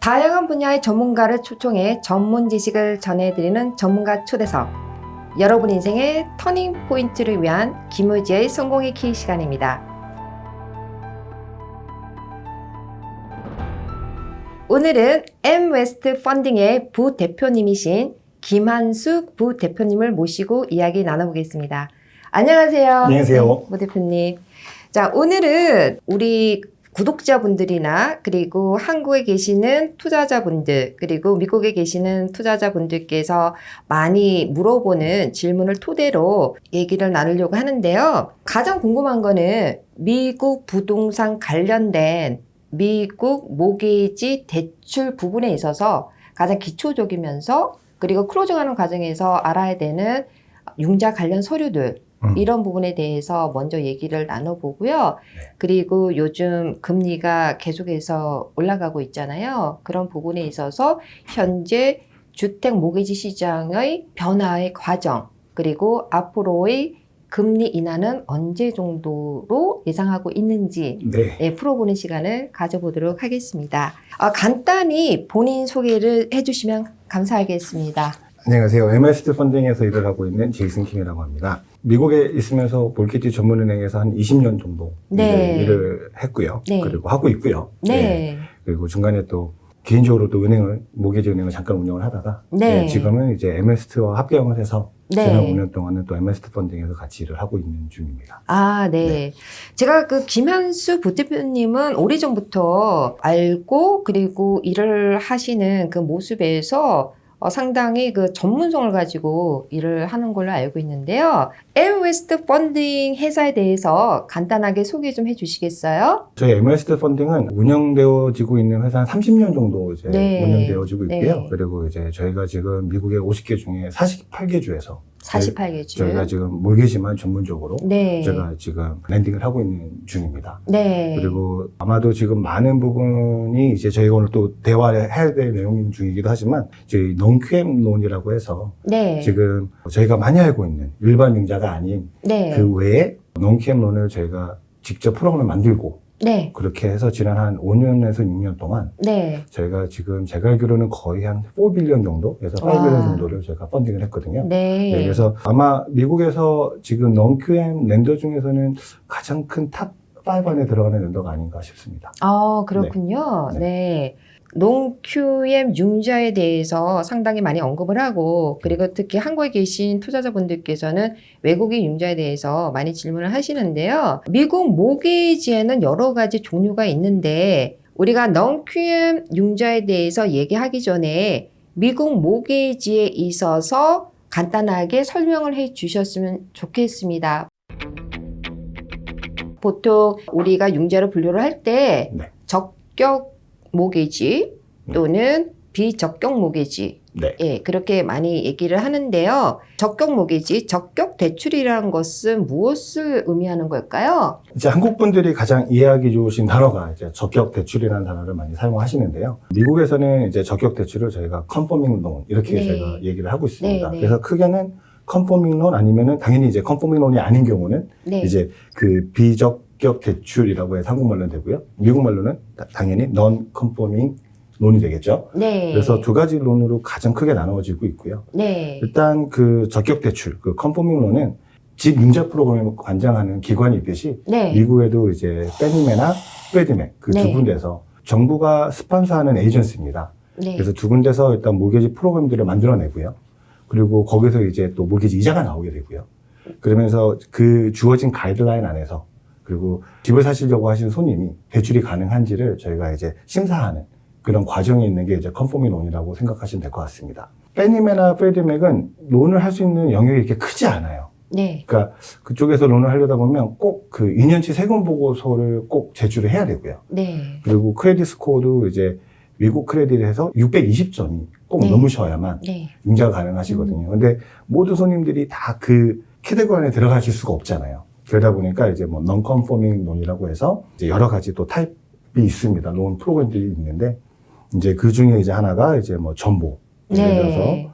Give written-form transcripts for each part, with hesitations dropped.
다양한 분야의 전문가를 초청해 전문 지식을 전해드리는 전문가 초대석. 여러분 인생의 터닝 포인트를 위한 김의지의 성공의 키 시간입니다. 오늘은 M웨스트 펀딩의 부대표님이신 김한숙 부대표님을 모시고 이야기 나눠보겠습니다. 안녕하세요. 안녕하세요. 네, 부대표님. 자, 오늘은 우리 구독자분들이나 그리고 한국에 계시는 투자자분들 그리고 미국에 계시는 투자자분들께서 많이 물어보는 질문을 토대로 얘기를 나누려고 하는데요. 가장 궁금한 거는 미국 부동산 관련된 미국 모기지 대출 부분에 있어서 가장 기초적이면서 그리고 클로징하는 과정에서 알아야 되는 융자 관련 서류들 이런 부분에 대해서 먼저 얘기를 나눠보고요. 그리고 요즘 금리가 계속해서 올라가고 있잖아요. 그런 부분에 있어서 현재 주택 모기지 시장의 변화의 과정 그리고 앞으로의 금리 인하는 언제 정도로 예상하고 있는지 풀어보는 시간을 가져보도록 하겠습니다. 간단히 본인 소개를 해주시면 감사하겠습니다. 안녕하세요. M웨스트 펀딩에서 일을 하고 있는 제이슨 킴이라고 합니다. 미국에 있으면서 몰키지 전문은행에서 한 20년 정도 일을 했고요. 그리고 하고 있고요. 그리고 중간에 또 개인적으로 또 모기지 은행을 잠깐 운영을 하다가 지금은 이제 M웨스트와 합병을 해서 지난 5년 동안은 또 M웨스트 펀딩에서 같이 일을 하고 있는 중입니다. 제가 그 김한수 부대표님은 오래전부터 알고 그리고 일을 하시는 그 모습에서 상당히 그 전문성을 가지고 일을 하는 걸로 알고 있는데요. M웨스트 펀딩 회사에 대해서 간단하게 소개 좀 해주시겠어요? 저희 M웨스트 펀딩은 운영되어지고 있는 회사 한 30년 정도 이제 운영되어지고 있고요. 그리고 이제 저희가 지금 미국의 50개 중에 48개 주에서 48개 주. 저희가 지금 몰개지만 전문적으로 제가 지금 랜딩을 하고 있는 중입니다. 그리고 아마도 지금 많은 부분이 이제 저희가 오늘 또 대화해야 될 내용 중이기도 하지만 저희 non-QM 론이라고 해서 지금 저희가 많이 알고 있는 일반 융자가 아닌 그 외에 non-QM 론을 저희가 직접 프로그램을 만들고 그렇게 해서 지난 한 5년에서 6년 동안 저희가 지금 제가 알기로는 거의 한 4빌리언 정도에서 5빌리언 정도를 저희가 펀딩을 했거든요. 그래서 아마 미국에서 지금 non-QM 랜더 중에서는 가장 큰 탑 5 안에 들어가는 랜더가 아닌가 싶습니다. 그렇군요. non-QM 융자에 대해서 상당히 많이 언급을 하고 그리고 특히 한국에 계신 투자자분들께서는 외국인 융자에 대해서 많이 질문을 하시는데요. 미국 모기지에는 여러 가지 종류가 있는데 우리가 non-QM 융자에 대해서 얘기하기 전에 미국 모기지에 있어서 간단하게 설명을 해 주셨으면 좋겠습니다. 보통 우리가 융자를 분류를 할 때 적격 모기지 또는 비적격 모기지 그렇게 많이 얘기를 하는데요. 적격 모기지, 적격 대출이라는 것은 무엇을 의미하는 걸까요? 이제 한국 분들이 가장 이해하기 좋으신 단어가 이제 적격 대출이라는 단어를 많이 사용하시는데요. 미국에서는 이제 적격 대출을 저희가 컨포밍 론 이렇게 저희가 얘기를 하고 있습니다. 그래서 크게는 컨포밍 론 아니면은 당연히 이제 컨포밍 론이 아닌 경우는 이제 그 비적격 대출이라고 해서 한국말로는 되고요. 미국말로는 당연히 non-conforming 론이 되겠죠. 그래서 두 가지 론으로 가장 크게 나누어지고 있고요. 일단 그 적격 대출, 그 컨포밍 론은 집 융자 프로그램을 관장하는 기관이 있듯이 미국에도 이제 페니메나 프레디맥 그 두 군데서 정부가 스폰서하는 에이전시입니다. 그래서 두 군데서 일단 모기지 프로그램들을 만들어내고요. 그리고 거기서 이제 또 모기지 이자가 나오게 되고요. 그러면서 그 주어진 가이드라인 안에서 그리고 집을 사시려고 하시는 손님이 대출이 가능한지를 저희가 이제 심사하는 그런 과정이 있는 게 이제 컨포밍 론이라고 생각하시면 될 것 같습니다. 페니메나 프레디맥은 론을 할 수 있는 영역이 이렇게 크지 않아요. 그러니까 그쪽에서 론을 하려다 보면 꼭 그 2년치 세금 보고서를 꼭 제출을 해야 되고요. 그리고 크레딧 스코어도 이제 미국 크레딧에서 620점이 꼭 넘으셔야만 융자가 가능하시거든요. 근데 모든 손님들이 다 그 캐테고리 안에 들어가실 수가 없잖아요. 그러다 보니까 이제 뭐 non-conforming 론이라고 해서 이제 여러 가지 또 타입이 있습니다. 론 프로그램들이 있는데 이제 그 중에 이제 하나가 이제 뭐 전보. 예를 들어서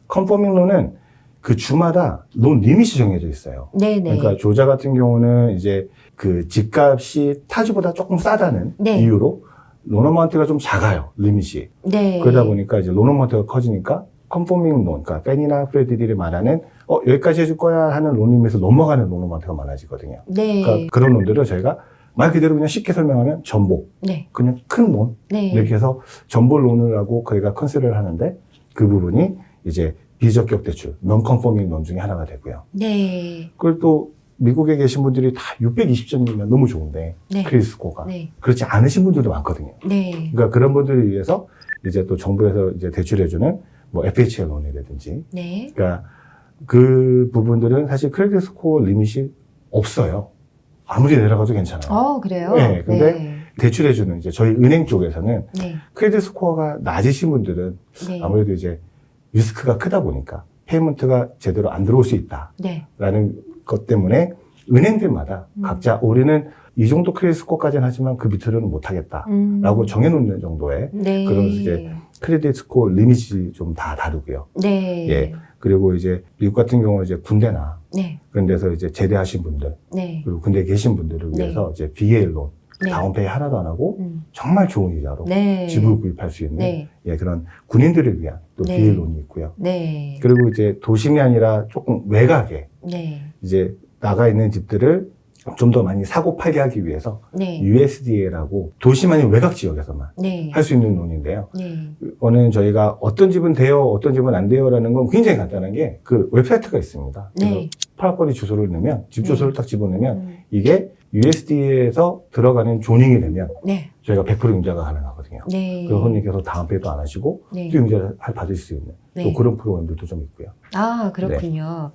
컨포밍 론은 그 주마다 론 리밋이 정해져 있어요. 그러니까 조자 같은 경우는 이제 그 집값이 타주보다 조금 싸다는 이유로 론 어마운트가 좀 작아요, 리밋이. 네. 그러다 보니까 이제 론 어마운트가 커지니까 컨포밍 론, 그러니까 팬이나 프레디들이 말하는 여기까지 해줄 거야 하는 론 리밋에서 넘어가는 론 어마운트가 많아지거든요. 네. 그러니까 그런 론들을 저희가 말 그대로 그냥 쉽게 설명하면 전복, 네. 그냥 큰 론 네. 이렇게 해서 전복 론을 하고 저희가 컨시더를 하는데 그 부분이 이제 비적격 대출, non-conforming 론 중에 하나가 되고요. 네. 그리고 또 미국에 계신 분들이 다 620점이면 너무 좋은데 네. 크레딧 스코어가 네. 그렇지 않으신 분들도 많거든요. 네. 그러니까 그런 분들을 위해서 이제 또 정부에서 이제 대출해주는 뭐 FHA 론이라든지, 네. 그러니까 그 부분들은 사실 크레딧 스코어 리밋이 없어요. 아무리 내려가도 괜찮아요. 그래요? 네, 근데 네. 대출해주는 이제 저희 은행 쪽에서는 네. 크레딧 스코어가 낮으신 분들은 네. 아무래도 이제 리스크가 크다 보니까 페이먼트가 제대로 안 들어올 수 있다라는 네. 것 때문에 은행들마다 각자 우리는 이 정도 크레딧 스코어까지는 하지만 그 밑으로는 못하겠다라고 정해놓는 정도의 네. 그런 이제 크레딧 스코어 리밋이 좀 다 다르고요. 네. 예. 그리고 이제 미국 같은 경우는 이제 군대나 네. 그런 데서 이제 제대하신 분들 네. 그리고 군대에 계신 분들을 네. 위해서 이제 BA 론, 네. 다운페이 하나도 안 하고 음. 정말 좋은 이자로 네. 집을 구입할 수 있는 네. 예, 그런 군인들을 위한 또 네. BA 론이 있고요. 네. 그리고 이제 도심이 아니라 조금 외곽에 네. 이제 나가 있는 집들을 좀 더 많이 사고 팔게 하기 위해서 네. USDA라고 도심 아닌 외곽 지역에서만 네. 할 수 있는 론인데요. 네. 이거는 저희가 어떤 집은 돼요, 어떤 집은 안 돼요라는 건 굉장히 간단한 게 그 웹사이트가 있습니다. 그래서 네. 파악거리 주소를 넣으면 집 주소를 딱 집어넣으면 이게 USDA에서 들어가는 조닝이 되면 네. 저희가 100% 융자가 가능하거든요. 네. 그래서 손님께서 다운페이도 안 하시고 네. 또 융자를 받을 수 있는 네. 또 그런 프로그램들도 좀 있고요. 그렇군요.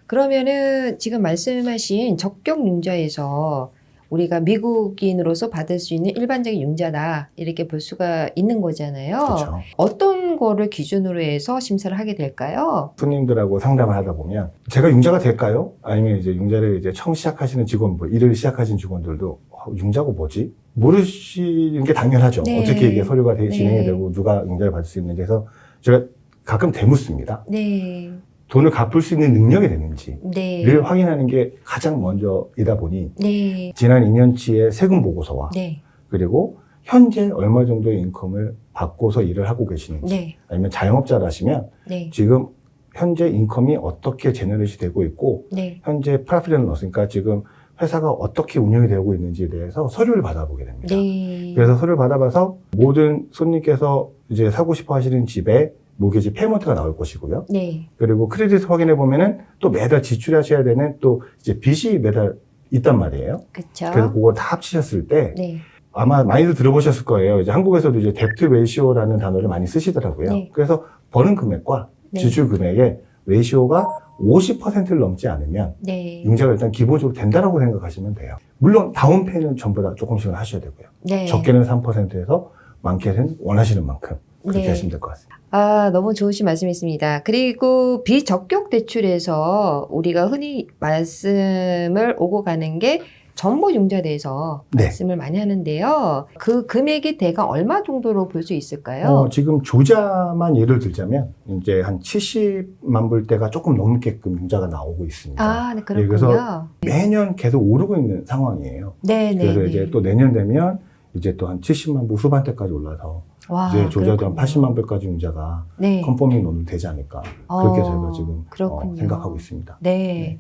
그러면은 지금 말씀하신 적격 융자에서 우리가 미국인으로서 받을 수 있는 일반적인 융자다 이렇게 볼 수가 있는 거잖아요. 그렇죠. 어떤 거를 기준으로 해서 심사를 하게 될까요? 손님들하고 상담을 하다 보면 제가 융자가 될까요? 아니면 이제 융자를 이제 처음 시작하시는 직원들, 일을 시작하신 직원들도 융자가 뭐지? 모르시는 게 당연하죠. 네. 어떻게 이게 서류가 네. 진행이 되고 누가 융자를 받을 수 있는지 해서 제가 가끔 대묻습니다. 네. 돈을 갚을 수 있는 능력이 되는지를 네. 확인하는 게 가장 먼저이다 보니 네. 지난 2년치의 세금 보고서와 네. 그리고 현재 얼마 정도의 인컴을 받고서 일을 하고 계시는지 네. 아니면 자영업자라시면 네. 지금 현재 인컴이 어떻게 제너레이트 되고 있고 네. 현재 프라필을 넣었으니까 지금 회사가 어떻게 운영이 되고 있는지에 대해서 서류를 받아보게 됩니다. 네. 그래서 서류를 받아봐서 모든 손님께서 이제 사고 싶어 하시는 집에 모기지 페이먼트가 나올 것이고요. 네. 그리고 크레딧 확인해 보면은 또 매달 지출하셔야 되는 또 이제 빚이 매달 있단 말이에요. 그렇죠. 그래서 그거 다 합치셨을 때 네. 아마 많이들 들어보셨을 거예요. 이제 한국에서도 이제 뎁트 레이시오라는 단어를 많이 쓰시더라고요. 네. 그래서 버는 금액과 네. 지출 금액의 레이시오가 50%를 넘지 않으면 네. 융자가 일단 기본적으로 된다라고 생각하시면 돼요. 물론 다운페이는 전부 다 조금씩은 하셔야 되고요. 네. 적게는 3%에서 많게는 원하시는 만큼 그렇게 네. 하시면 될 것 같습니다. 너무 좋으신 말씀이십니다. 그리고 비적격 대출에서 우리가 흔히 말씀을 오고 가는 게 전보 융자에 대해서 네. 말씀을 많이 하는데요. 그 금액이 대강 얼마 정도로 볼 수 있을까요? 지금 조자만 예를 들자면 이제 한 70만 불대가 조금 넘게끔 융자가 나오고 있습니다. 네, 예, 그렇군요. 그래서 매년 계속 오르고 있는 상황이에요. 네, 네. 그래서 네. 이제 또 내년 되면 이제 또 한 70만 불 후반대까지 올라서 와, 이제 조자도 한 그렇군요. 80만 불까지 융자가 네. 컨포밍 논은 되지 않을까 그렇게 어, 저희가 지금 그렇군요. 생각하고 있습니다. 네.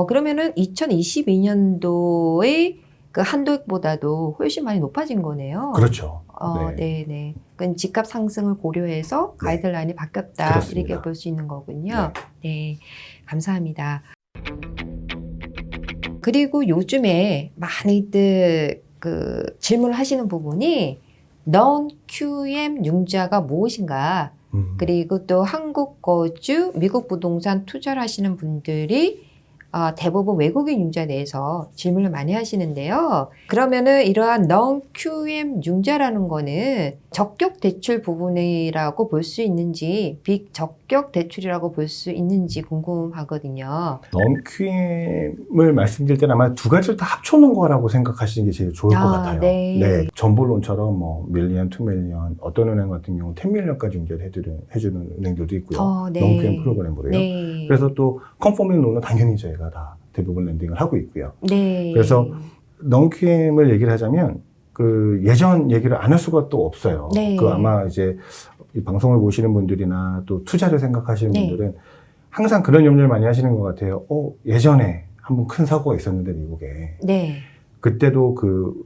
그러면은 2022년도의 그 한도액보다도 훨씬 많이 높아진 거네요. 그렇죠. 네, 네. 그건 집값 상승을 고려해서 가이드라인이 바뀌었다. 그렇습니다. 이렇게 볼 수 있는 거군요. 네. 감사합니다. 그리고 요즘에 많이들 그 질문을 하시는 부분이 non-QM 융자가 무엇인가? 그리고 또 한국 거주, 미국 부동산 투자를 하시는 분들이 대부분 외국인 융자에 대해서 질문을 많이 하시는데요. 그러면은 이러한 non-QM 융자라는 거는 적격 대출 부분이라고 볼 수 있는지 비적격 대출이라고 볼 수 있는지 궁금하거든요. non-QM을 말씀드릴 때는 아마 두 가지를 다 합쳐놓은 거라고 생각하시는 게 제일 좋을 것 같아요. 네. 전보론처럼 뭐 밀리언, 2밀리언, 어떤 은행 같은 경우는 10밀리언까지 융자를 해주는 은행들도 있고요. 네. non-QM 프로그램으로요. 네. 그래서 또 컨포밍 론은 당연히 저희가 다 대부분 랜딩을 하고 있고요. 네. 그래서 non-QM을 얘기를 하자면 그 예전 얘기를 안 할 수가 또 없어요. 네. 그 아마 이제 이 방송을 보시는 분들이나 또 투자를 생각하시는 네. 분들은 항상 그런 염려를 많이 하시는 것 같아요. 예전에 한번 큰 사고가 있었는데 미국에. 네. 그때도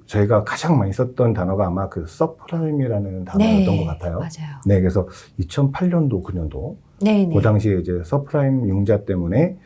저희가 가장 많이 썼던 단어가 아마 그 서프라임이라는 단어였던 것 같아요. 맞아요. 네, 그래서 2008년도, 9년도. 네. 그 당시에 이제 서프라임 융자 때문에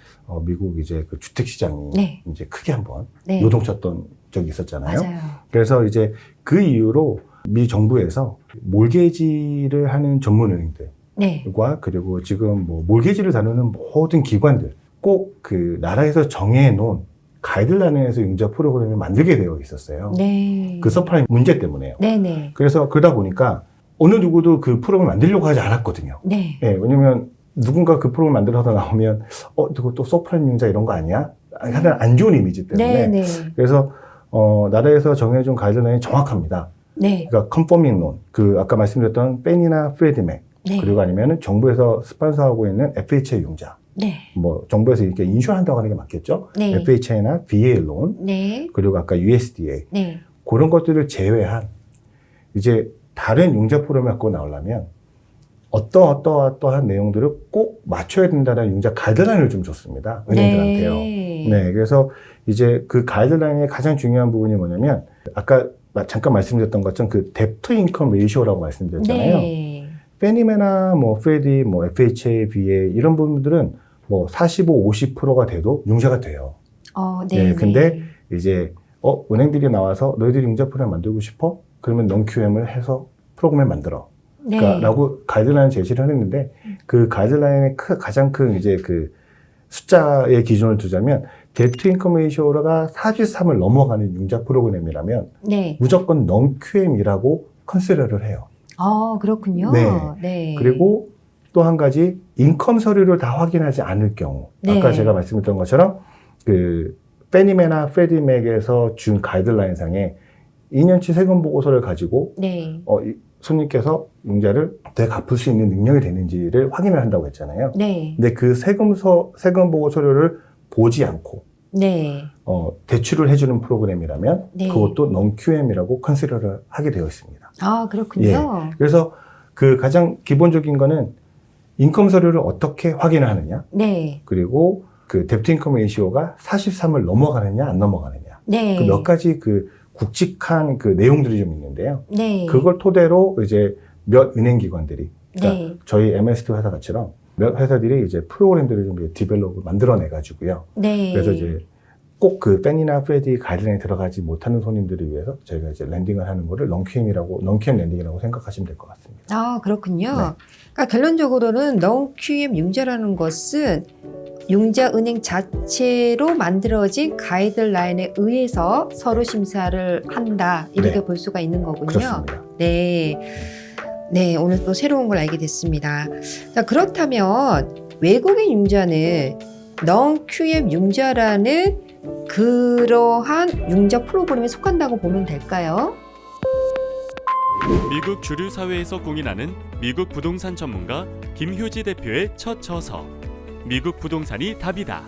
미국 이제 그 주택 시장이 네. 이제 크게 한번 네. 요동쳤던 적이 있었잖아요. 맞아요. 그래서 이제 그 이후로 미 정부에서 몰게지를 하는 전문은행들과 네. 그리고 지금 뭐 몰게지를 다루는 모든 기관들 꼭 그 나라에서 정해놓은 가이드라인에서 융자 프로그램을 만들게 되어 있었어요. 네. 그 서프라임 문제 때문에요. 네네. 그래서 그러다 보니까 어느 누구도 그 프로그램을 만들려고 하지 않았거든요. 네. 예, 왜냐면 누군가 그 프로그램을 만들어서 나오면 누구 또 서프라임 융자 이런 거 아니야? 하여튼 안 좋은 이미지 때문에. 네네. 그래서 나라에서 정해준 가이드라인이 정확합니다. 네. 그러니까 컨포밍 론, 아까 말씀드렸던 팬이나 프레디맥, 네. 그리고 아니면은 정부에서 스폰서하고 있는 FHA 융자, 네. 뭐 정부에서 이렇게 인슈한다고 하는 게 맞겠죠? 네. FHA나 VA 론, 네. 그리고 아까 USDA 네. 그런 것들을 제외한 이제 다른 융자 프로그램을 갖고 나오려면 어떠한 내용들을 꼭 맞춰야 된다는 융자 가이드라인을 좀 줬습니다. 은행들한테요. 네, 그래서 이제 그 가이드라인의 가장 중요한 부분이 뭐냐면 아까 잠깐 말씀드렸던 것처럼 그 뎁트 인컴 레이쇼라고 말씀드렸잖아요. 네. 페니메나 뭐 프레디, 뭐 FHA, VA 이런 부분들은 뭐 45, 50%가 돼도 융자가 돼요. 네. 네, 근데 이제 은행들이 나와서 너희들이 융자 프로그램 만들고 싶어? 그러면 non-QM을 해서 프로그램을 만들어. 네. 라고 가이드라인을 제시를 했는데 그 가이드라인의 가장 큰 이제 그 숫자의 기준을 두자면 뎁트 인컴 레이쇼가 43을 넘어가는 융자 프로그램이라면 네. 무조건 non-QM이라고 컨시더를 해요. 그렇군요. 네. 네. 그리고 또 한 가지 인컴 서류를 다 확인하지 않을 경우 네. 아까 제가 말씀드렸던 것처럼 그 페니메나 프레디맥에서 준 가이드라인상에 2년치 세금 보고서를 가지고 네. 손님께서 융자를 되갚을 수 있는 능력이 되는지를 확인을 한다고 했잖아요. 네. 근데 그 세금 보고 서류를 보지 않고 네. 대출을 해주는 프로그램이라면 네. 그것도 non-QM이라고 컨시더를 하게 되어 있습니다. 그렇군요. 그래서 그 가장 기본적인 거는 인컴 서류를 어떻게 확인을 하느냐, 네. 그리고 그 뎁트 인컴 레이시오가 43을 넘어가느냐 안 넘어가느냐, 네. 그 몇 가지 그 굵직한 그 내용들이 좀 있는데요. 네. 그걸 토대로 이제 몇 은행 기관들이, 그러니까 네. 저희 MST 회사 같이랑 몇 회사들이 이제 프로그램들을 좀 디벨롭을 만들어내 가지고요. 네. 그래서 이제 꼭 그 팬이나 프레디 가이드라인에 들어가지 못하는 손님들을 위해서 저희가 이제 랜딩을 하는 거를 non-QM 랜딩이라고 생각하시면 될 것 같습니다. 그렇군요. 네. 그러니까 결론적으로는 non-QM 융자라는 것은 융자 은행 자체로 만들어진 가이드라인에 의해서 서류 심사를 한다. 이렇게 네. 볼 수가 있는 거군요. 그렇습니다. 네. 네, 오늘 또 새로운 걸 알게 됐습니다. 자, 그렇다면 외국인 융자는 non-QM 융자라는 그러한 융자 프로그램에 속한다고 보면 될까요? 미국 주류 사회에서 공인하는 미국 부동산 전문가 김효지 대표의 첫 저서 미국 부동산이 답이다.